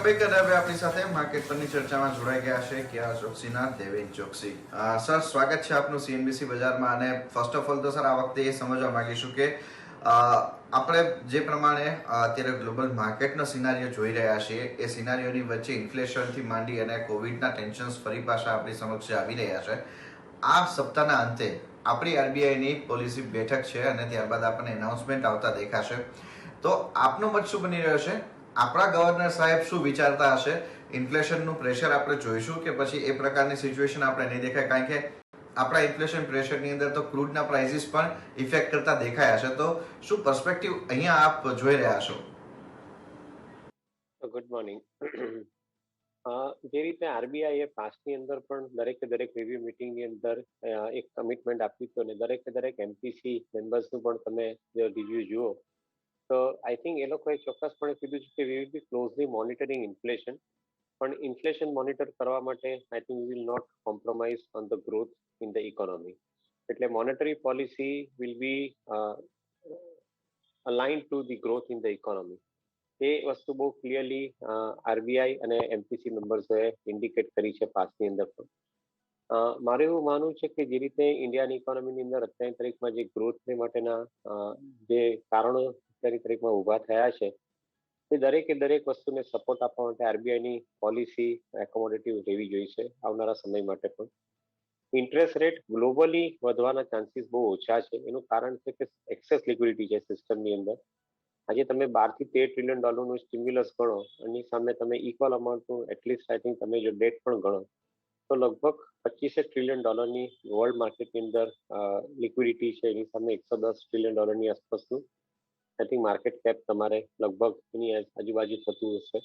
ભાઈ કદાવે આપણી સાથે માર્કેટ પરની ચર્ચામાં જોડાઈ ગયા છે કેઆર ચોકસીના દેવેન ચોકસી. સર, સ્વાગત છે આપનું સીએનબીસી બજારમાં. અને ફર્સ્ટ ઓફ ઓલ તો સર, આ વખતે એ સમજવા માંગીશું કે આપણે જે પ્રમાણે અત્યારે ગ્લોબલ માર્કેટનો સિનારીઓ જોઈ રહ્યા છીએ, એ સિનારીઓની વચ્ચે ઇન્ફ્લેશનથી માંડી અને કોવિડના ટેન્શન્સ ફરી પાછા આપણી સમક્ષ આવી રહ્યા છે. આ સપ્તાહના અંતે આપણી આરબીઆઈની પોલિસી બેઠક છે અને ત્યારબાદ આપણને એનાઉન્સમેન્ટ આવતા દેખાશે. તો આપનો મત શું બની રહ્યો છે? આપણા ગવર્નર સાહેબ શું વિચારતા હશે? ઇન્ફ્લેશનનું પ્રેશર આપણે જોઈશું કે પછી એ પ્રકારની સિચ્યુએશન આપણે નહીં દેખાય? કારણ કે આપણા ઇન્ફ્લેશન પ્રેશરની અંદર તો ક્રૂડના પ્રાઇસીસ પણ ઇફેક્ટ કરતા દેખાયા છે. તો શું પર્સપેક્ટિવ અહીંયા આપ જોઈ રહ્યા છો? Good morning. જે રીતે આરબીઆઈ એ પાસ્ટની અંદર પણ દરેક રિવ્યુ મિટિંગની અંદર એક કમિટમેન્ટ આપ્યું હતું અને દરેક એમપીસી મેમ્બર્સનું પણ તમે રિવ્યુ જુઓ તો આઈ થિંક એ લોકોએ ચોક્કસપણે કીધું છે કે we will be closely monitoring inflation, પણ ઇન્ફ્લેશન મોનિટર કરવા માટે I think we will not compromise on the growth in the economy. એટલે monetary policy will be align to the growth in the economy. એ વસ્તુ બહુ clearly RBI અને MPC મેમ્બર્સોએ indicate કરી છે પાસની અંદર પણ. મારું એવું માનવું છે કે જે રીતે ઇન્ડિયાની ઇકોનોમીની અંદર અત્યારની તારીખમાં જે ગ્રોથ માટેના જે કારણો અત્યારની તારીખમાં ઊભા થયા છે એ દરેક વસ્તુને સપોર્ટ આપવા માટે આરબીઆઈની પોલિસી એકોમોડેટિવ રહેવી જોઈએ છે આવનારા સમય માટે પણ. ઇન્ટરેસ્ટ રેટ ગ્લોબલી વધવાના ચાન્સીસ બહુ ઓછા છે. એનું કારણ છે કે એક્સેસ લિક્વિડિટી છે સિસ્ટમની અંદર. આજે તમે 12 થી 13 ટ્રિલિયન ડોલરનું સ્ટિમ્યુલસ ગણો, એની સામે તમે ઇક્વલ અમાઉન્ટનું એટલીસ્ટ આઈ થિંક તમે જો ડેટ પણ ગણો તો લગભગ 25 ટ્રિલિયન ડોલરની વર્લ્ડ માર્કેટની અંદર લિક્વિડિટી છે. એની સામે 110 ટ્રિલિયન ડોલરની આસપાસનું આઈ થિંક માર્કેટ કેપ તમારે લગભગ એની આજુબાજુ થતું હશે.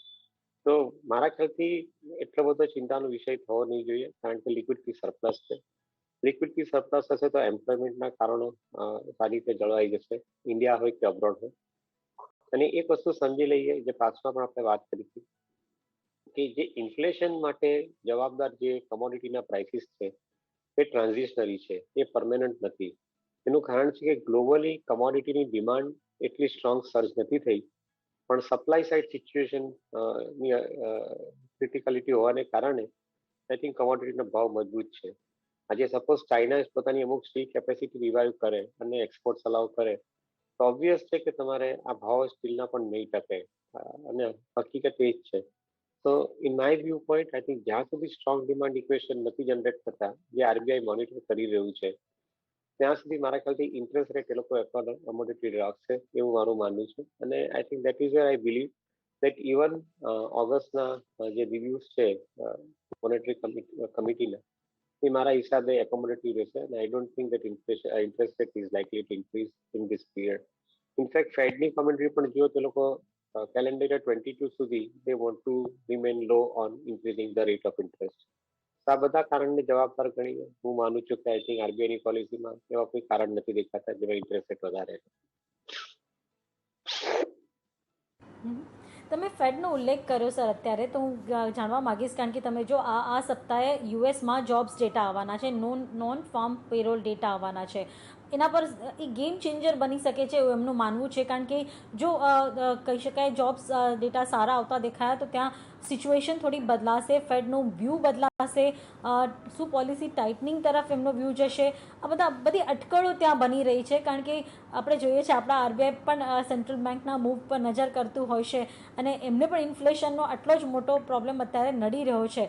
તો મારા ખ્યાલથી એટલો બધો ચિંતાનો વિષય થવો નહીં જોઈએ, કારણ કે લિક્વિડિટી સરપ્લસ છે. લિક્વિડિટી સરપ્લસ હશે તો એમ્પ્લોયમેન્ટના કારણો સારી રીતે જળવાઈ જશે, ઇન્ડિયા હોય કે અબ્રોડ હોય. અને એક વસ્તુ સમજી લઈએ, જે પાછમાં પણ આપણે વાત કરી હતી કે જે ઇન્ફ્લેશન માટે જવાબદાર જે કમોડિટીના પ્રાઇસીસ છે એ ટ્રાન્ઝિશનરી છે, એ પરમેનન્ટ નથી. એનું કારણ છે કે ગ્લોબલી કમોડિટીની ડિમાન્ડ એટલી સ્ટ્રોંગ સર્જ નથી થઈ, પણ સપ્લાય સાઇડ સિચ્યુએશન ક્રિટિકાલિટી હોવાને કારણે આઈ થિંક કમોડિટીનો ભાવ મજબૂત છે. આજે સપોઝ ચાઇના પોતાની અમુક સ્ટીલ કેપેસિટી રિવાઇવ કરે અને એક્સપોર્ટ અલાઉ કરે તો ઓબ્વિયસ છે કે તમારે આ ભાવ સ્ટીલના પણ નહીં ટકે, અને હકીકત એ જ છે. તો in my view point I think જ્યાં સુધી સ્ટ્રોંગ ડિમાન્ડ ઇક્વેશન નથી જનરેટ થતા, જે આરબીઆઈ મોનિટર કરી રહ્યું છે, ત્યાં સુધી મારા ખ્યાલથી ઇન્ટરેસ્ટ રેટ એ લોકો એકોમોડેટિવ રાખશે એવું મારું માનવું છે. અને I think that is I believe that even ઓગસ્ટના જે રિવ્યુઝ છે મોનેટરી કમિટીના, એ મારા હિસાબે એકોમોડેટિવ રહેશે. અને I don't think that interest rate is likely to increase in this period. In fact ફેડની કોમેન્ટ્રી પણ જો તે લોકો કેલેન્ડર 22 સુધી they want to remain low on increasing the rate of interest. આ બધા કારણને જવાબદાર ગણીને હું માનું છું કે આઈ થિંક આરબીઆઈની પોલિસીમાં એવા કોઈ કારણ નથી દેખાતા જેમાં ઇન્ટરેસ્ટ રેટ વધારે છે. તમે ફેડનો ઉલ્લેખ કર્યો સર અત્યારે, તો હું જાણવા માંગીશ, કારણ કે તમે જો આ સપ્તાહે યુએસમાં જોબ્સ ડેટા આવવાના છે, નોન ફાર્મ પેરોલ ડેટા આવવાના છે. એના પર એ ગેમ ચેન્જર બની શકે છે એવું એમનું માનવું છે. કારણ કે જો કહી શકાય જોબ્સ ડેટા સારા આવતા દેખાયા તો ત્યાં સિચ્યુએશન થોડી બદલાશે, ફેડનું વ્યૂ બદલાશે, શું પોલિસી ટાઇટનિંગ તરફ એમનો વ્યૂ જશે, આ બધી અટકળો ત્યાં બની રહી છે. કારણ કે આપણે જોઈએ છીએ આપણા આરબીઆઈ પણ સેન્ટ્રલ બેંકના મૂવ પર નજર કરતું હોય છે અને એમને પણ ઇન્ફ્લેશનનો આટલો જ મોટો પ્રોબ્લેમ અત્યારે નડી રહ્યો છે.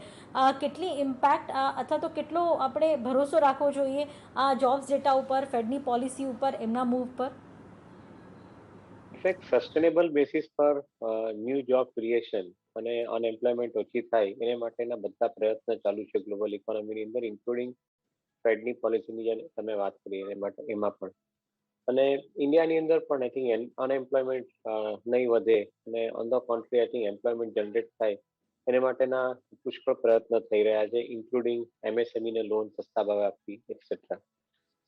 કેટલી ઇમ્પેક્ટ અથવા તો કેટલો આપણે ભરોસો રાખવો જોઈએ આ જોબ્સ ડેટા ઉપર, ફેડની પોલિસી ઉપર, એમના મૂવ પર? ઇનફેક્ટ સસ્ટેનેબલ બેસિસ પર ન્યૂ જોબ ક્રિએશન અને અનએમ્પ્લોયમેન્ટ ઓછી થાય એને માટેના બધા પ્રયત્ન ચાલુ છે ગ્લોબલ ઇકોનોમીની અંદર, ઇન્ક્લુડિંગ ફેડની પોલિસીની જે તમે વાત કરી એમાં પણ. અને ઇન્ડિયાની અંદર પણ આઈ થિંક અનએમ્પ્લોયમેન્ટ નહીં વધે અને on the country I think employment generate થાય એને માટેના પુષ્કળ પ્રયત્ન થઈ રહ્યા છે, ઇન્ક્લુડિંગ એમએસએમઈને લોન સસ્તા ભાવે આપવી et cetera.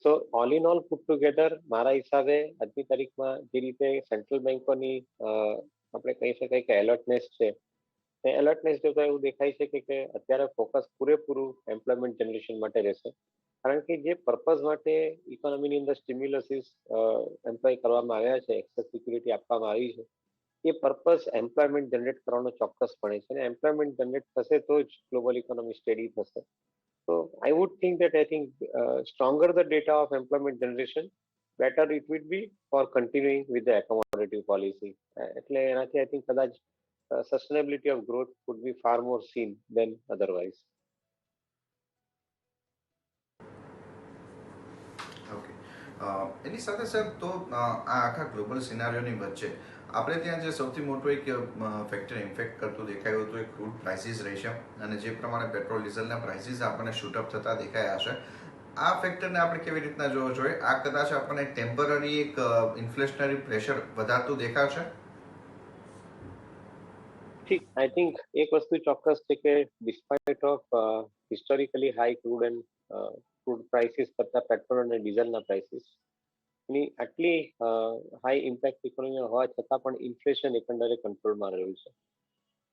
So all in all put together મારા હિસાબે આજની તારીખમાં જે રીતે સેન્ટ્રલ બેન્કોની આપણે કહી શકાય કે એલર્ટનેસ છે, એ એલર્ટનેસ જોતા એવું દેખાય છે કે અત્યારે ફોકસ પૂરેપૂરું એમ્પ્લોયમેન્ટ જનરેશન માટે રહેશે. કારણ કે જે પર્પઝ માટે ઇકોનોમીની અંદર સ્ટિમ્યુલસીસ એમ્પ્લોય કરવામાં આવ્યા છે, એક્સેસ સિક્યુરિટી આપવામાં આવી છે, એ પર્પઝ એમ્પ્લોયમેન્ટ જનરેટ કરવાનો ચોક્કસપણે છે, અને એમ્પ્લોયમેન્ટ જનરેટ થશે તો જ ગ્લોબલ ઇકોનોમી સ્ટેડી થશે. So I would think that I think stronger the data of employment generation, better it would be for continuing with the accommodative policy. એટલે એનાથી I think કદાચ sustainability of growth would be far more seen than otherwise. Okay, એની સાથે સાહેબ તો આ આખા global સિનારીઓની વચ્ચે આપણે ત્યાં જે સૌથી મોટું એક ફેક્ટર ઇન્ફેક્ટ કરતું દેખાયું હતું એ ક્રૂડ પ્રાઇસીસ રહેશે, અને જે પ્રમાણે પેટ્રોલ ડીઝલના પ્રાઇસીસ આપણને શૂટઅપ થતા દેખાયા છે. આ ફેક્ટરને આપણે કેવી રીતના જોવો જોઈએ? આ કદાચ આપણને ટેમ્પરરી એક ઇન્ફ્લેશનરી પ્રેશર વધારતું દેખાશે. ઠીક, આઈ થિંક એક વસ્તુ ચોક્કસ છે કે despite of historically high crude prices કરતા પેટ્રોલ અને ડીઝલના પ્રાઇસીસ ની આટલી હાઈ ઇમ્પેક્ટ ઇકોનોમી હોવા છતાં પણ ઇન્ફ્લેશન એકંદરે કંટ્રોલમાં રહ્યું છે.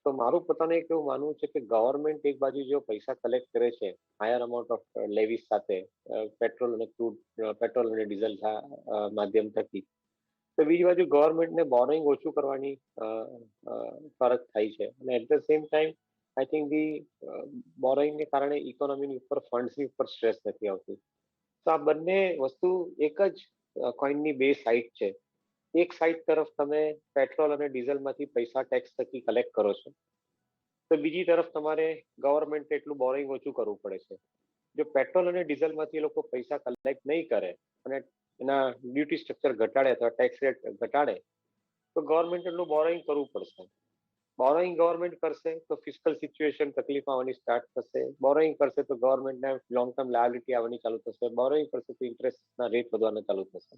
તો મારું પોતાનું એક એવું માનવું છે કે ગવર્મેન્ટ એક બાજુ જો પૈસા કલેક્ટ કરે છે હાયર અમાઉન્ટ ઓફ લેવીસ સાથે પેટ્રોલ અને ડીઝલ માધ્યમ થકી, તો બીજી બાજુ ગવર્મેન્ટને બોરોઈંગ ઓછું કરવાની ફરજ થાય છે, અને at the same time I think બોરોઈંગને કારણે ઇકોનોમીની ઉપર ફંડ્સની ઉપર સ્ટ્રેસ નથી આવતું. તો આ બંને વસ્તુ એક જ કોઈનની બે સાઇડ છે. એક સાઇડ તરફ તમે પેટ્રોલ અને ડીઝલમાંથી પૈસા ટેક્સ થકી કલેક્ટ કરો છો, તો બીજી તરફ તમારે ગવર્મેન્ટ એટલું બોરોઈંગ ઓછું કરવું પડે છે. જો પેટ્રોલ અને ડીઝલમાંથી એ લોકો પૈસા કલેક્ટ નહીં કરે અને એના ડ્યુટી સ્ટ્રક્ચર ઘટાડે અથવા ટેક્સ રેટ ઘટાડે, તો ગવર્મેન્ટ એટલું બોરોઈંગ કરવું પડશે. બોરોઈંગ ગવર્મેન્ટ કરશે તો ફિસ્કલ સિચ્યુએશન તકલીફ આવવાની સ્ટાર્ટ થશે. બોરોઈંગ કરશે તો ગવર્મેન્ટને લોંગ ટર્મ લાયબિલિટી આવવાની ચાલુ થશે. બોરોઈંગ કરશે તો ઇન્ટરેસ્ટના રેટ વધવાના ચાલુ થશે.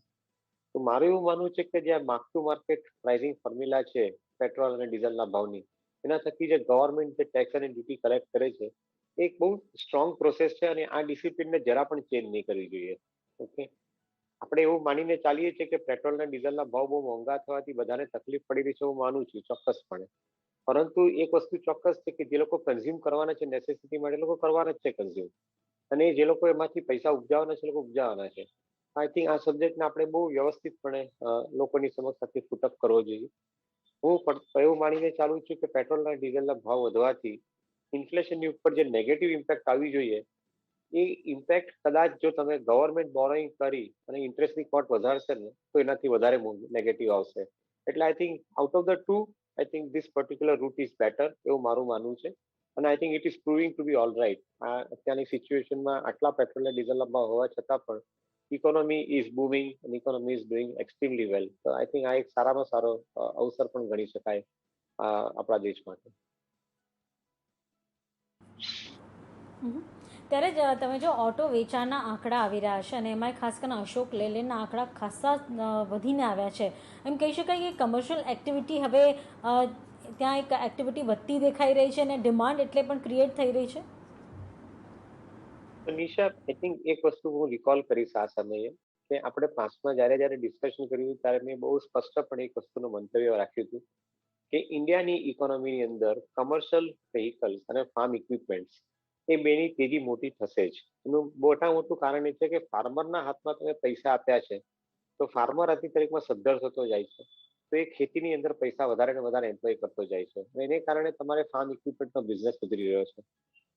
તો મારું એવું માનવું છે કે જે mark to market pricing formula છે પેટ્રોલ અને ડીઝલના ભાવની, એના થકી જે ગવર્મેન્ટ જે ટેક્સ અને ડ્યુટી કલેક્ટ કરે છે એ એક બહુ સ્ટ્રોંગ પ્રોસેસ છે, અને આ ડિસિપ્લિનને જરા પણ ચેન્જ નહીં કરવી જોઈએ. ઓકે, આપણે એવું માનીને ચાલીએ છીએ કે પેટ્રોલ અને ડીઝલના ભાવ બહુ મોંઘા થવાથી બધાને તકલીફ પડી રહી છે, હું માનું છું ચોક્કસપણે. પરંતુ એક વસ્તુ ચોક્કસ છે કે જે લોકો કન્ઝ્યુમ કરવાના છે નેસેસિટી માટે, લોકો કરવાના જ છે કન્ઝ્યુમ, અને જે લોકો એમાંથી પૈસા ઉપજાવવાના છે લોકો ઉપજાવવાના છે. આઈ થિંક આ સબ્જેક્ટને આપણે બહુ વ્યવસ્થિતપણે લોકોની સમક્ષ સાથે ફૂટઅપ કરવો જોઈએ. હું એવું માનીને ચાલું છું કે પેટ્રોલ અને ડીઝલના ભાવ વધવાથી ઇન્ફ્લેશનની ઉપર જે નેગેટિવ ઇમ્પેક્ટ આવી જોઈએ એ ઇમ્પેક્ટ કદાચ જો તમે ગવર્મેન્ટ બોરોઈંગ કરી અને ઇન્ટરેસ્ટની કોટ વધારશે ને તો એનાથી વધારે નેગેટિવ આવશે. એટલે I think out of the two I think this particular route is better, એવું મારું માનવું છે, અને I think it is proving to be all right. આ અત્યારની સિચ્યુએશનમાં આટલા પેટ્રોલ અને ડીઝલના ભાવ હોવા છતાં પણ ઇકોનોમી ઇઝ બૂમિંગ અને ઇકોનોમી ઇઝ ડુઈંગ એક્સ્ટ્રીમલી વેલ. તો આઈ થિંક આ એક સારામાં સારો અવસર પણ ગણી શકાય આપણા દેશ માટે. ત્યારે જ તમે જો ઓટો વેચાણના આંકડા આવી રહ્યા છે, અને એમાંય ખાસ કરીને અશોક લેલેન્ડના આંકડા ખાસા વધીને આવ્યા છે. એમ કહી શકાય કે કમર્શિયલ એક્ટિવિટી હવે ત્યાં એક એક્ટિવિટી વધતી દેખાઈ રહી છે, અને ડિમાન્ડ એટલે પણ ક્રિએટ થઈ રહી છે. તો નિશા, આઈ થિંક એક વસ્તુ હું રિકોલ કરીશ આ સમયે કે આપણે પાસ્ટમાં જ્યારે ડિસ્કશન કર્યું ત્યારે મેં બહુ સ્પષ્ટપણે એક વસ્તુનું મંતવ્ય રાખ્યું હતું કે ઇન્ડિયાની ઇકોનોમીની અંદર કમર્શિયલ વ્હીકલ્સ અને ફાર્મ ઇક્વિપમેન્ટ્સ એ બેની તેજી મોટી થશે જ. એનું મોટું કારણ એ છે કે ફાર્મરના હાથમાં તમે પૈસા આપ્યા છે તો ફાર્મર આજની તારીખમાં સદ્ધર થતો જાય છે, તો એ ખેતીની અંદર પૈસા વધારે ને વધારે એમ્પ્લોય કરતો જાય છે, એને કારણે તમારે ફાર્મ ઇક્વિપમેન્ટનો બિઝનેસ સુધરી રહ્યો છે.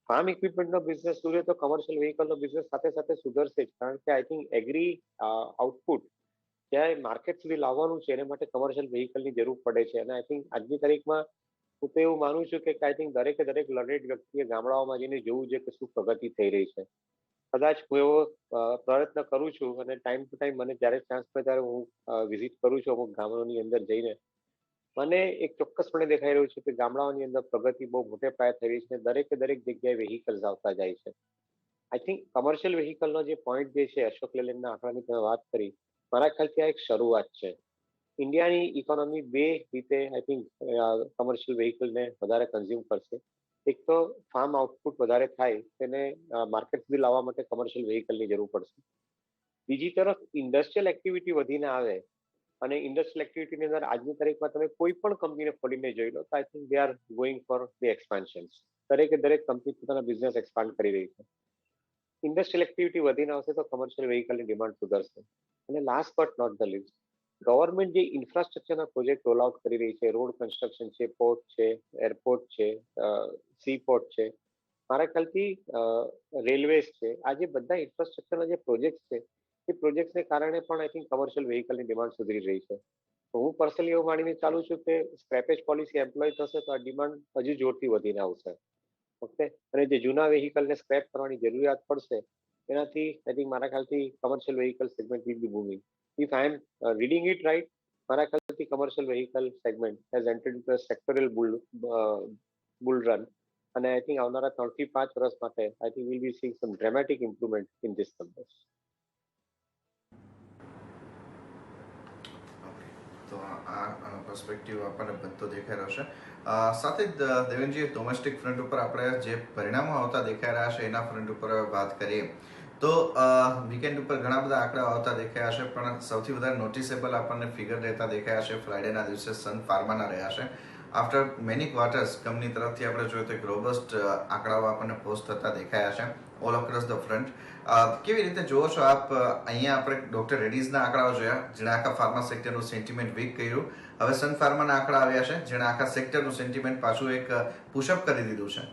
ફાર્મ ઇક્વિપમેન્ટનો બિઝનેસ સુધરે તો કમર્શિયલ વ્હીકલનો બિઝનેસ સાથે સાથે સુધરશે જ, કારણ કે આઈ થિંક એગ્રી આઉટપુટ જ્યાં માર્કેટ સુધી લાવવાનું છે એના માટે કમર્શિયલ વ્હીકલની જરૂર પડે છે. અને આઈ થિંક આજની તારીખમાં હું તો એવું માનું છું કે આઈ થિંક દરેક લર્નેડ વ્યક્તિએ ગામડાઓમાં જઈને જોવું છે કે શું પ્રગતિ થઈ રહી છે. કદાચ હું એવો પ્રયત્ન કરું છું, અને ટાઈમ ટુ ટાઈમ મને જ્યારે ચાન્સ મળે ત્યારે હું વિઝિટ કરું છું અમુક ગામડાઓની અંદર જઈને. મને એક ચોક્કસપણે દેખાઈ રહ્યું છે કે ગામડાઓની અંદર પ્રગતિ બહુ મોટે પાયે થઈ રહી છે. દરેક જગ્યાએ વેહિકલ્સ આવતા જાય છે. આઈ થિંક કમર્શિયલ વ્હીકલનો જે પોઈન્ટ જે છે અશોક લેલેન્ડના આંકડાની તમે વાત કરી, મારા ખ્યાલથી આ એક શરૂઆત છે. ઇન્ડિયાની ઇકોનોમી બે રીતે આઈ થિંક કમર્શિયલ વ્હીકલને વધારે કન્ઝ્યુમ કરશે. એક તો ફાર્મ આઉટપુટ વધારે થાય તેને માર્કેટ સુધી લાવવા માટે કમર્શિયલ વ્હીકલની જરૂર પડશે. બીજી તરફ ઇન્ડસ્ટ્રીયલ એક્ટિવિટી વધીને આવે, અને ઇન્ડસ્ટ્રીયલ એક્ટિવિટીની અંદર આજની તારીખમાં તમે કોઈ પણ કંપનીને ખોલીને જોઈ લો તો I think they are going for the expansions. દરેક કંપની પોતાના બિઝનેસ એક્સપાન્ડ કરી રહી છે. ઇન્ડસ્ટ્રીયલ એક્ટિવિટી વધીને આવશે તો કમર્શિયલ વ્હીકલની ડિમાન્ડ સુધરશે. અને last but not the least, government જે ઇન્ફ્રાસ્ટ્રક્ચરના પ્રોજેક્ટ રોલ આઉટ કરી રહી છે, રોડ કન્સ્ટ્રક્શન છે, પોર્ટ છે, એરપોર્ટ છે, સી પોર્ટ છે, મારા ખ્યાલથી રેલવેઝ છે, આ જે બધા ઇન્ફ્રાસ્ટ્રક્ચરના જે પ્રોજેક્ટ છે એ પ્રોજેક્ટ્સને કારણે પણ આઈ થિંક કમર્શિયલ વ્હીકલની ડિમાન્ડ સુધરી રહી છે. તો હું પર્સનલી એવું માનીને ચાલું છું કે સ્ક્રેપેજ પોલિસી એમ્પ્લોય થશે તો આ ડિમાન્ડ હજુ જોરથી વધીને આવશે. ઓકે, અને જે જૂના વેહિકલને સ્ક્રેપ કરવાની જરૂરિયાત પડશે એનાથી આઈ થિંક મારા ખ્યાલથી commercial vehicle segment will be booming. If I am reading it right, મારા ખ્યાલથી commercial vehicle segment has entered into a sectorial bull run, અને આઈ થિંક આવનારા 3 થી 5 વર્ષ માટે I think will be seeing some dramatic improvement in this numbers. Okay, તો આ perspective આપણને બધો દેખાઈ રહ્યો છે. સાથે જ દેવેનજી, ડોમેસ્ટિક ફ્રન્ટ ઉપર આપણે જે પરિણામો આવતા દેખાઈ રહ્યા છે એના ફ્રન્ટ ઉપર વાત કરીએ તો વીકેન્ડ ઉપર ઘણા બધા આંકડા આવતા દેખાયા છે, પણ સૌથી વધારે નોટિસેબલ આપણને ફિગર રહેતા દેખાયા છે ફ્રાઇડેના દિવસે સન ફાર્માના રહ્યા છે. આફ્ટર મેની ક્વાર્ટર્સ કંપની તરફથી આપણે જોઈએ તો એક રોબસ્ટ આંકડાઓ આપણને પોસ્ટ થતા દેખાયા છે ઓલ અક્રોસ ધ ફ્રન્ટ. કેવી રીતે જુઓ છો આપ? અહીંયા આપણે ડોક્ટર રેડ્ડીઝના આંકડાઓ જોયા જેણે આખા ફાર્મા સેક્ટરનું સેન્ટિમેન્ટ વીક કર્યું. હવે સન ફાર્માના આંકડા આવ્યા છે જેણે આખા સેક્ટરનું સેન્ટિમેન્ટ પાછું એક પુશઅપ કરી દીધું છે.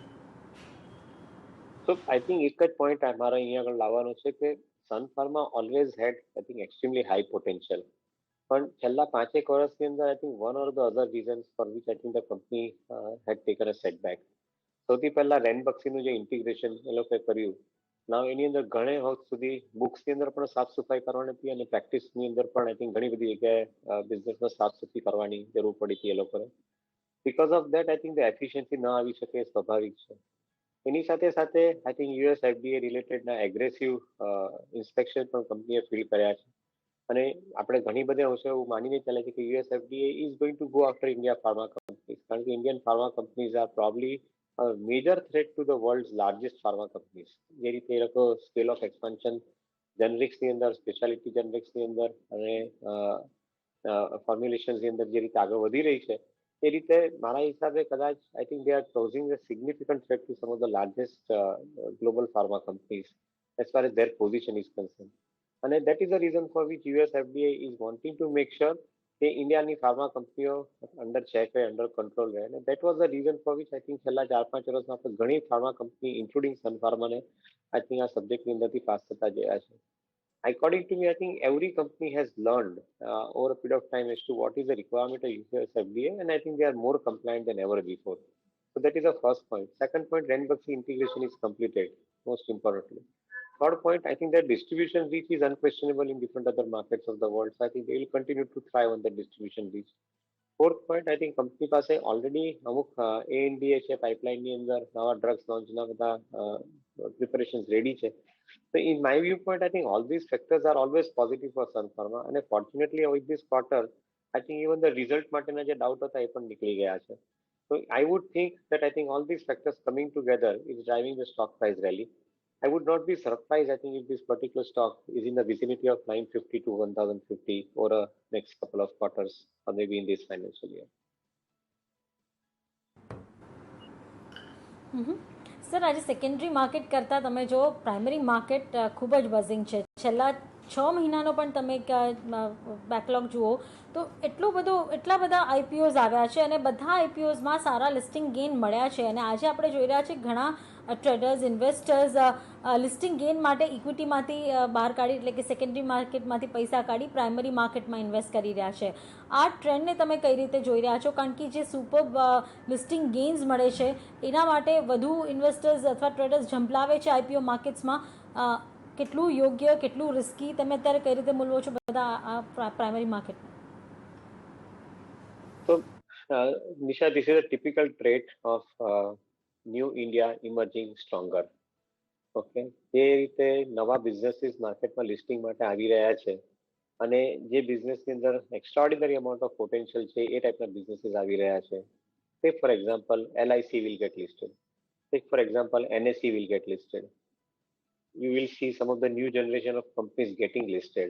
તો આઈ થિંક એક જ પોઈન્ટ મારે અહીંયા આગળ લાવવાનો છે કે Sun Pharma always had I think extremely high potential, પણ છેલ્લા 5 વર્ષની અંદર I think one or the other reasons for which I think the company had taken a setback. સૌથી પહેલા રેનબક્સીનું જે ઇન્ટિગ્રેશન એ લોકોએ કર્યું, નાવ એની અંદર ઘણે વખત સુધી બુક્સની અંદર પણ સાફ સફાઈ કરવાની હતી અને પ્રેક્ટિસની અંદર પણ આઈ થિંક ઘણી બધી જગ્યાએ બિઝનેસમાં સાફ સફાઈ કરવાની જરૂર પડી હતી એ લોકોને. Because of that I think the efficiency ન આવી શકે એ સ્વાભાવિક છે. એની સાથે સાથે આઈ થિંક યુએસ એફડીએ રિલેટેડના એગ્રેસિવ ઇન્સ્પેક્શન પણ કંપનીએ ફીલ કર્યા છે, અને આપણે ઘણી બધી અંશે એવું માનીને ચાલે છે કે US FDA is going to go after India pharma companies, કારણ કે Indian pharma companies R probably major threat to the world largest pharma companies. જે રીતે એ લોકો સ્કેલ ઓફ એક્સપાન્શન જેનરિક્સની અંદર, સ્પેશિયાલિટી જેનરિક્સની અંદર અને ફોર્મ્યુલેશન્સની અંદર જે રીતે આગળ વધી રહી છે એ રીતે મારા હિસાબે કદાચ I think they are posing a significant threat to some of the largest global pharma companies as far as their position is concern. અને that is the reason for which US FDA is wanting to make sure કે ઇન્ડિયાની pharma કંપનીઓ under check રહે, under control રહે. અને that was the reason for which I think છેલ્લા 4-5 વર્ષમાં આપણે ઘણી pharma company including Sun ફાર્માને I think આ સબ્જેક્ટની અંદરથી પાસ થતા જોયા છે. According to me, I think every company has learned over a period of time as to what is the requirement of US FDA, and I think they are more compliant than ever before. So that is the first point. Second point, Ranbaxy integration is completed, most importantly. Third point, I think that distribution reach is unquestionable in different other markets of the world. So I think they will continue to thrive on that distribution reach. Fourth point, I think company પાસે already અમુક ANDA છે, પાઇપલાઇનની અંદર નવા drugs લોન્ચના બધા preparations ready છે. So in my viewpoint, I think all these factors are always positive for Sun Pharma. And fortunately, with this quarter, I think even the result માટેના જે doubt હતા એ પણ નીકળી ગયા છે. So I would think that I think all these factors coming together is driving the stock price rally. I would not be surprised, I think, if this particular stock is in the vicinity of 950 to 1050 over a next couple of quarters or maybe in this financial year. Sir, આજે secondary market કરતાં તમે જો primary market ખૂબ જ buzzing છે. છેલ્લા 6 મહિનાનો પણ તમે બેકલોગ જુઓ તો એટલા બધા આઈપીઓઝ આવ્યા છે અને બધા આઈપીઓઝમાં સારા લિસ્ટિંગ ગેઇન મળ્યા છે. અને આજે આપણે જોઈ રહ્યા છીએ ઘણા ટ્રેડર્સ, ઇન્વેસ્ટર્સ લિસ્ટિંગ ગેઇન માટે ઇક્વિટીમાંથી બહાર કાઢી, એટલે કે સેકન્ડરી માર્કેટમાંથી પૈસા કાઢી પ્રાઇમરી માર્કેટમાં ઇન્વેસ્ટ કરી રહ્યા છે. આ ટ્રેન્ડને તમે કઈ રીતે જોઈ રહ્યા છો? કારણ કે જે સુપર લિસ્ટિંગ ગેઇન્સ મળે છે એના માટે વધુ ઇન્વેસ્ટર્સ અથવા ટ્રેડર્સ ઝંપલાવે છે આઈપીઓ માર્કેટ્સમાં. કેટલું યોગ્ય, કેટલું રિસ્કી, તમે અત્યારે કઈ રીતે મૂલવો છો બધા આ પ્રાઇમરી માર્કેટમાં? So, Nisha, this is a typical trait of new India emerging stronger. Okay, જે રીતે નવા બિઝનેસીસ માર્કેટમાં લિસ્ટિંગ માટે આવી રહ્યા છે અને જે બિઝનેસની અંદર એક્સ્ટ્રાઓર્ડિનરી અમાઉન્ટ ઓફ પોટેન્શિયલ છે એ ટાઈપના બિઝનેસીસ આવી રહ્યા છે. Take for example LIC will get listed. Take for example NSE will get listed. You will see some of the new generation of companies getting listed.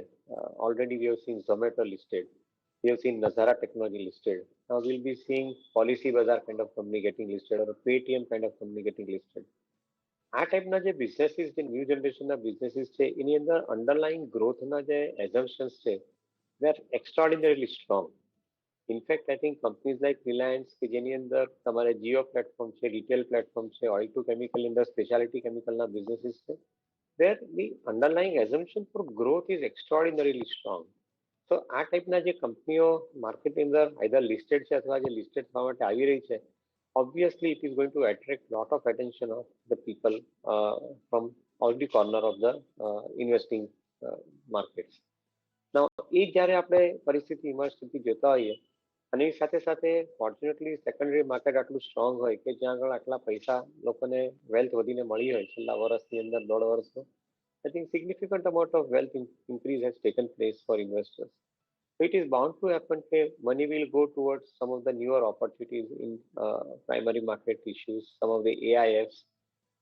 Already we have seen Zomato listed. We have seen Nazara Technology listed. Now we'll be seeing Policy Bazaar kind of company getting listed or a Paytm kind of company getting listed. આ ટાઈપના જે businesses, જે new જનરેશનના businesses છે એની અંદર underline ગ્રોથના જે એઝમ્પશન્સ છે they are extraordinarily strong. In fact I think companies like Reliance કે જેની અંદર તમારે જીઓ પ્લેટફોર્મ છે, રિટેલ પ્લેટફોર્મ છે, ઓઇલ ટુ કેમિકલની અંદર સ્પેશિયાલિટી કેમિકલના બિઝનેસીસ છે, where the underlying assumption for growth is extraordinarily strong. તો આ ટાઈપના જે કંપનીઓ માર્કેટની અંદર આઈધર લિસ્ટેડ છે અથવા જે લિસ્ટેડ થવા માટે આવી રહી છે, obviously it is going to attract lot of attention of the people from all the corner of the investing markets. Now એ જ્યારે આપણે પરિસ્થિતિ ઇમર્જ થતી જોતા હોઈએ અને એ સાથે સાથે ફોર્ચ્યુનેટલી સેકન્ડરી માર્કેટ આટલું સ્ટ્રોંગ હોય કે જ્યાં આગળ આટલા પૈસા લોકોને વેલ્થ વધીને મળી હોય છેલ્લા વર્ષની અંદર 1.5 વર્ષમાં, I think significant amount of wealth increase has taken place for investors. So it is bound to happen that money will go towards some of the newer opportunities in primary market issues, some of the AIFs.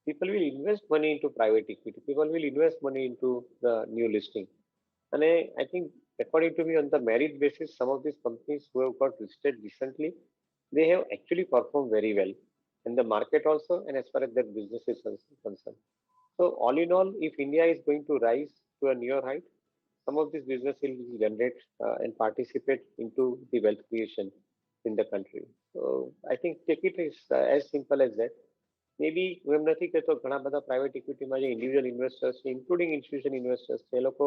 People will invest money into private equity. People will invest money into the new listing. And I think, according to me, on the merit basis, some of these companies who have got listed recently, they have actually performed very well in the market also, and as far as their business is concerned. So, all in all, if India is going to rise to a newer height, some of this business will generate and participate into the wealth creation in the country. So, I think take it as simple as that. Maybe હું એમ નથી કહેતો ઘણા બધા private ઇક્વિટીમાં જે individual investors છે, including institution investors છે, એ લોકો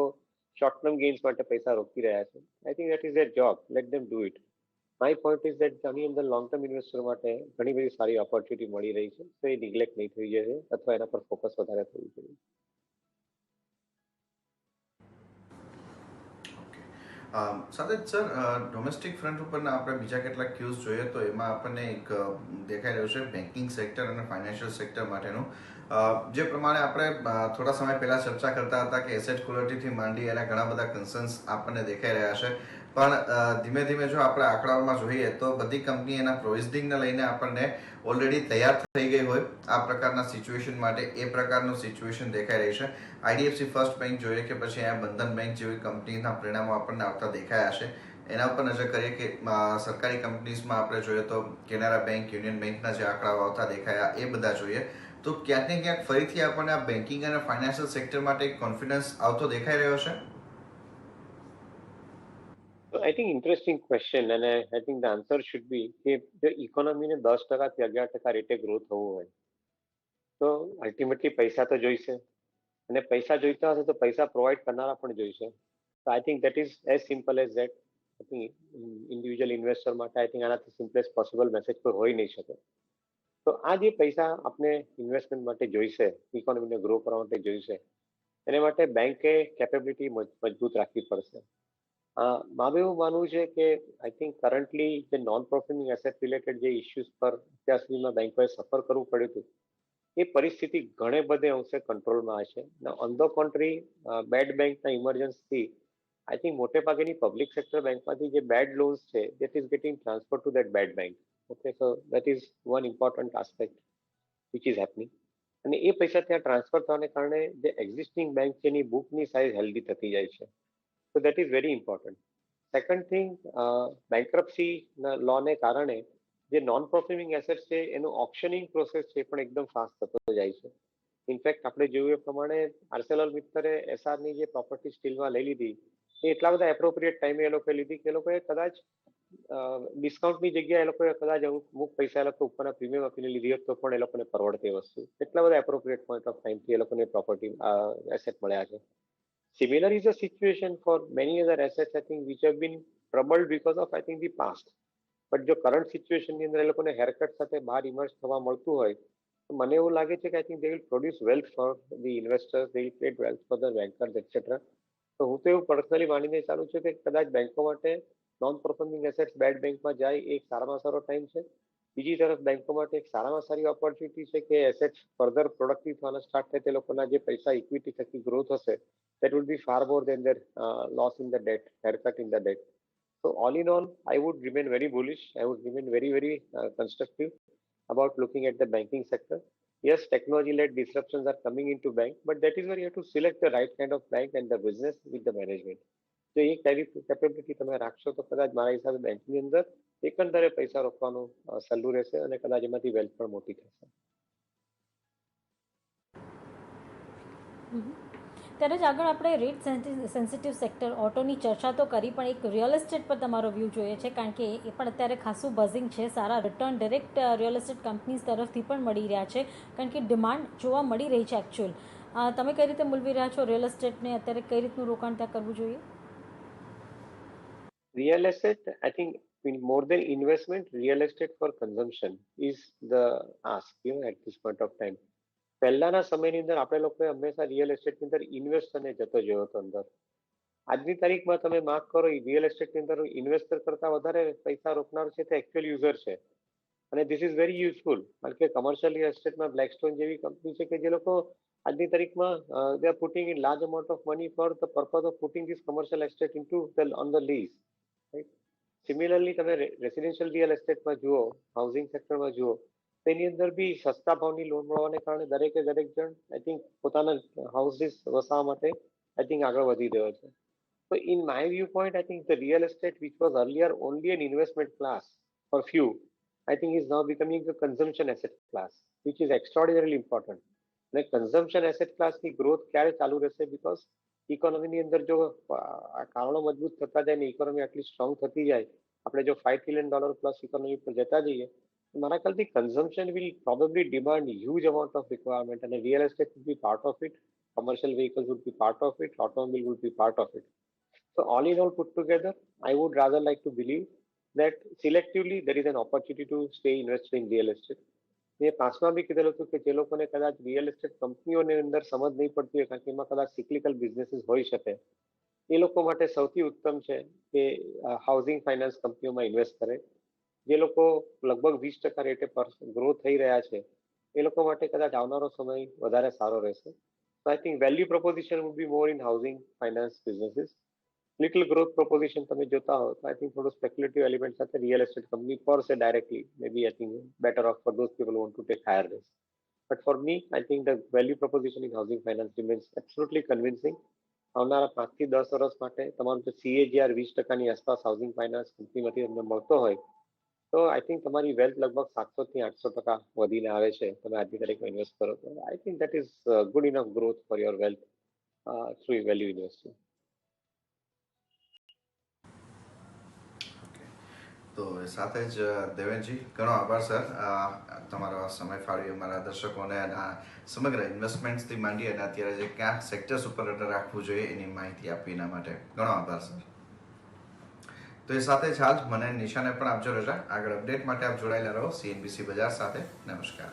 short term gains માટે પૈસા રોકી રહ્યા છે. I think that is their job, late them do it. My point is that આની અંદર લોંગ ટર્મ ઇન્વેસ્ટર માટે ઘણી બધી સારી ઓપોર્ચ્યુનિટી મળી રહી છે, તો એ નિગ્લેક્ટ નહીં થઈ જાય અથવા એના પર ફોકસ વધારે થવું જોઈએ. સાથે જ સર ડોમેસ્ટિક ફ્રન્ટ ઉપરના આપણે બીજા કેટલાક ક્યુઝ જોઈએ તો એમાં આપણને એક દેખાઈ રહ્યું છે બેન્કિંગ સેક્ટર અને ફાઇનાન્શિયલ સેક્ટર માટેનું, જે પ્રમાણે આપણે થોડા સમય પહેલા ચર્ચા કરતા હતા કે એસેટ ક્વોલિટીથી માંડી એના ઘણા બધા કન્સર્ન્સ આપણને દેખાઈ રહ્યા છે, પણ ધીમે ધીમે જો આપણે આંકડાઓમાં જોઈએ તો બધી કંપની એના પ્રોવિઝનિંગને લઈને આપણને ઓલરેડી તૈયાર થઈ ગઈ હોય આ પ્રકારના સિચ્યુએશન માટે, એ પ્રકારનું સિચ્યુએશન દેખાઈ રહી છે. આઈડીએફસી ફર્સ્ટ બેંક જોઈએ કે પછી અહીંયા બંધન બેંક જેવી કંપનીના પરિણામો આપણને આવતા દેખાયા છે. એના ઉપર નજર કરીએ કે સરકારી કંપનીઝમાં આપણે જોઈએ તો કેનેરા બેંક, યુનિયન બેંકના જે આંકડાઓ આવતા દેખાયા એ બધા જોઈએ તો ક્યાંક ને ક્યાંક ફરીથી આપણને આ બેન્કિંગ અને ફાઇનાન્શિયલ સેક્ટર માટે એક કોન્ફિડન્સ આવતો દેખાઈ રહ્યો છે. I think interesting question, and I think the answer should be કે જો ઇકોનોમીને 10% થી 11% રેટે ગ્રો થવું હોય તો અલ્ટિમેટલી પૈસા તો જોઈશે, અને પૈસા જોઈતા હશે તો પૈસા પ્રોવાઈડ કરનારા પણ જોઈશે. તો I think that is as simple as that. I think individual investor માટે આઈ થિંક આનાથી સિમ્પલેસ્ટ પોસિબલ મેસેજ કોઈ હોઈ નહીં શકે. તો આ જે પૈસા આપણે ઇન્વેસ્ટમેન્ટ માટે જોઈશે, ઇકોનોમીને ગ્રો કરવા માટે જોઈશે, એને માટે બેંકે કેપેબિલિટી મજબૂત રાખવી પડશે. મારું એવું માનવું છે કે આઈ થિંક કરન્ટલી જે નોન પરફોર્મિંગ એસેટ રિલેટેડ જે ઇસ્યુઝ પર અત્યાર સુધીમાં બેંકોએ સફર કરવું પડ્યું હતું, એ પરિસ્થિતિ ઘણે બધે અંશે કંટ્રોલમાં હશે. ઓન ધ કોન્ટ્રી, બેડ બેંકના ઇમર્જન્સથી આઈ થિંક મોટે ભાગેની પબ્લિક સેક્ટર બેંકમાંથી જે બેડ લોન્સ છે that is getting transfer to that bad bank. Okay, so that is one important aspect which is happening. અને એ પૈસા ત્યાં ટ્રાન્સફર થવાને કારણે જે એક્ઝિસ્ટિંગ બેંક છે એની બુકની સાઇઝ હેલ્ધી થતી જાય છે. So that is very important. Second thing, bankruptcy લોને કારણે જે નોન પરફોર્મિંગ એસેટ છે એનું ઓપ્શનિંગ પ્રોસેસ છે પણ એકદમ ફાસ્ટ થતો જાય છે. ઇનફેક્ટ આપણે જોયું એ પ્રમાણે આર્સેલર મિત્તરે એસઆરની જે પ્રોપર્ટી સ્ટીલમાં લઈ લીધી એ એટલા બધા એપ્રોપ્રિએટ ટાઈમે એ લોકોએ લીધી કે એ લોકોએ કદાચ ડિસ્કાઉન્ટની જગ્યાએ એ લોકોએ કદાચ અમુક પૈસા એ લોકો ઉપરના પ્રીમિયમ આપીને લીધી હોત તો પણ એ લોકોને પરવડતી વસ્તુ. એટલા બધા એપ્રોપ્રિએટ પોઈન્ટ ઓફ ટાઈમથી એ લોકોને પ્રોપર્ટી એસેટ મળ્યા છે. Similar is the situation for many other assets, I think, which have been troubled because of, I think, the past. But જો કરંટ સિચ્યુએશનની અંદર એ લોકોને હેરકટ સાથે બહાર ઇમર્જ થવા મળતું હોય તો મને એવું લાગે છે કે આઈ think they will produce wealth for the investors, they will create wealth for the bankers etcetera. તો હું તો એવું પર્સનલી માનીને ચાલુ છું કે કદાચ બેંકો માટે નોન પરફોર્મિંગ એસેટ્સ બેડ બેંકમાં જાય એ એક સારામાં સારો ટાઈમ છે. બીજી તરફ બેંકો માટે એક સારામાં સારી ઓપોર્ચ્યુનિટી છે કે એસેટ્સ ફર્ધર પ્રોડક્ટિવ થવાના સ્ટાર્ટ થાય તે લોકોના જે પૈસા ઇક્વિટી થકી ગ્રોથ હશે that would be far more than their loss in the debt, haircut in the debt. So all in all, I would remain very bullish. I would remain very, very constructive about looking at the banking sector. Yes, technology-led disruptions are coming into bank, but that is where you have to select the right kind of bank and the business with the management. તો એ capability તમે રાખશો તો કદાચ મારા હિસાબે બેંકની અંદર એકંદરે પૈસા રોકવાનું સહેલું રહેશે અને કદાચ એમાંથી વેલ્થ પણ મોટી થશે. ત્યારે જ આગળ આપણે રેટ સેન્સિટિવ સેક્ટર ઓટોની ચર્ચા તો કરી, પણ એક રિયલ એસ્ટેટ પર તમારો વ્યૂ જોઈએ છે, કારણ કે એ પણ અત્યારે ખાસું બઝિંગ છે. સારા return direct real estate companies તરફથી પણ મળી રહ્યા છે, કારણ કે ડિમાન્ડ જોવા મળી રહી છે એકચ્યુઅલ. તમે કઈ રીતે મૂલવી રહ્યા છો રિયલ એસ્ટેટને? અત્યારે કઈ રીતનું રોકાણ ત્યાં કરવું જોઈએ? Real estate, I think, more than investment, real estate for consumption is the ask, at this point of time. પહેલાના સમયની અંદર આપણે લોકોએ હંમેશા રિયલ એસ્ટેટની અંદર ઇન્વેસ્ટ અને જતો જોયો હતો અંદર. આજની તારીખમાં તમે માર્ક કરો, રિયલ એસ્ટેટની અંદર ઇન્વેસ્ટર કરતા વધારે પૈસા રોકનાર છે તે એકચ્યુઅલ યુઝર છે. અને ધીસ ઇઝ વેરી યુઝફુલ, કારણ કે કમર્શિયલ એસ્ટેટમાં બ્લેકસ્ટોન જેવી કંપની છે કે જે લોકો આજની તારીખમાં they are putting in large amount of money for the purpose of putting this commercial estate into on the lease. Similarly તમે રેસિડેન્શિયલ રિયલ એસ્ટેટમાં જુઓ, હાઉસિંગ સેક્ટરમાં જુઓ, તેની અંદર બી સસ્તા ભાવની લોન મળવાને કારણે દરેક જણ આઈ થિંક પોતાના હાઉસીસ વસાવવા માટે આઈ થિંક આગળ વધી રહ્યો છે. So in my viewpoint, I think the real estate, which was earlier only an investment class for few, I think is now becoming a consumption asset class, which is extraordinarily important. અને consumption asset ક્લાસની growth ક્યારે ચાલુ રહેશે? Because ઇકોનોમીની અંદર જો કારણો મજબૂત થતા જાય ને ઇકોનોમી આટલી સ્ટ્રોંગ થતી જાય, આપણે જો $5 trillion પ્લસ ઇકોનોમી પર જતા જઈએ, મારા ખ્યાલથી consumption will probably demand huge amount of requirement, અને real estate would be part of it, commercial vehicles would be part of it, automobile would be part of it. So all in all put together, I would rather like to believe that selectively there is an opportunity to stay invested in real estate. મેં પાછમાં બી કીધેલું હતું કે જે લોકોને કદાચ real estate કંપનીઓની અંદર સમજ નહીં પડતી હોય, કારણ કે એમાં કદાચ સિક્લિકલ બિઝનેસીસ હોઈ શકે, એ લોકો માટે સૌથી ઉત્તમ છે કે હાઉસિંગ ફાઇનાન્સ કંપનીઓમાં ઇન્વેસ્ટ કરે. જે લોકો લગભગ 20% રેટે ગ્રો થઈ રહ્યા છે, એ લોકો માટે કદાચ આવનારો સમય વધારે સારો રહેશે. So I think value proposition would be more in housing finance businesses. Little growth proposition તમે જોતા હો તો I think થોડું speculative element સાથે real estate company per se directly, maybe I think better off for those people who want to take higher risk. But for me, I think the value proposition in housing finance remains absolutely convincing. આવનારા 5 થી 10 વર્ષ માટે તમારું જો CAGR 20% આસપાસ housing finance કંપનીમાંથી તમને મળતો હોય તો આઈ થિંક તમારી વેલ્થ લગભગ 700 થી 800% વધીને આવે છે તમે આજની તારીખમાં ઇન્વેસ્ટ કરો તો. I think that is good enough growth for your wealth through value investing. તો સાથે જ દેવેનજી, ઘણો આભાર સર, તમારો સમય ફાળવી અમારા દર્શકોને અને આ સમગ્ર ઇન્વેસ્ટમેન્ટ્સથી માંડી અને અત્યારે જે ક્યાં સેક્ટર્સ ઉપર નજર રાખવું જોઈએ એની માહિતી આપી એના માટે ઘણો આભાર સર. તો એ સાથે જ હાલ મને નિશાને પણ આપજો રજા. આગળ અપડેટ માટે આપ જોડાયેલા રહો CNBC બજાર સાથે. નમસ્કાર.